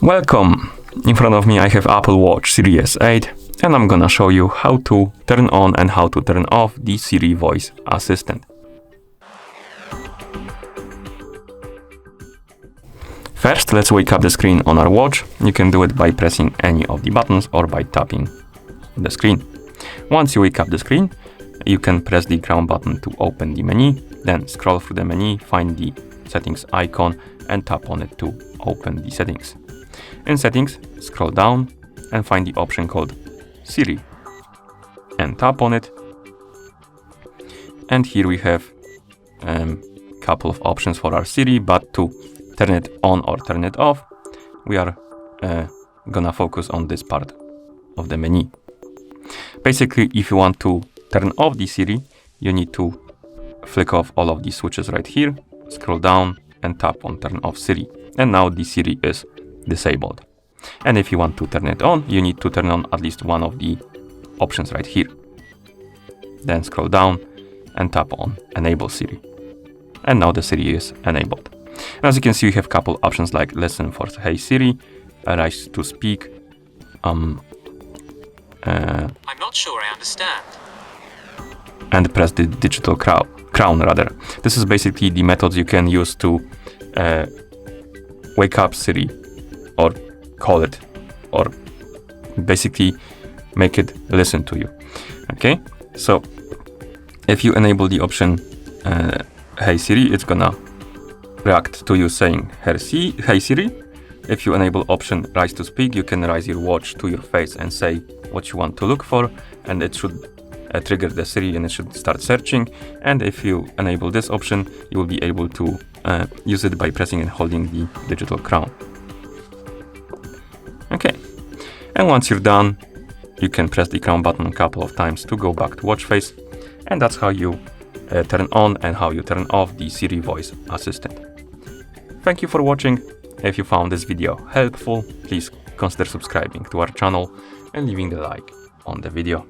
Welcome! In front of me I have Apple Watch Series 8 and I'm gonna show you how to turn on and how to turn off the Siri voice assistant. First, let's wake up the screen on our watch. You can do it by pressing any of the buttons or by tapping the screen. Once you wake up the screen, you can press the crown button to open the menu, then scroll through the menu, find the settings icon and tap on it to open the settings. In settings, scroll down and find the option called Siri and tap on it. And here we have a couple of options for our Siri, but to turn it on or turn it off, we are gonna focus on this part of the menu. Basically, if you want to turn off the Siri, you need to flick off all of these switches right here, scroll down and tap on turn off Siri. And now the Siri is disabled. And if you want to turn it on, you need to turn on at least one of the options right here. Then scroll down and tap on enable Siri. And now the Siri is enabled. And as you can see, we have a couple options like listen for Hey Siri, rise to speak. I'm not sure I understand. And press the digital crown rather. This is basically the methods you can use to wake up Siri or call it or basically make it listen to you. Okay, so if you enable the option Hey Siri, it's gonna react to you saying Hey Siri. If you enable option rise to speak, you can raise your watch to your face and say what you want to look for, and it should trigger the Siri and it should start searching. And if you enable this option, you will be able to use it by pressing and holding the digital crown. Okay, and once you're done, you can press the crown button a couple of times to go back to watch face, and that's how you turn on and how you turn off the Siri voice assistant. Thank you for watching. If you found this video helpful, please consider subscribing to our channel and leaving the like on the video.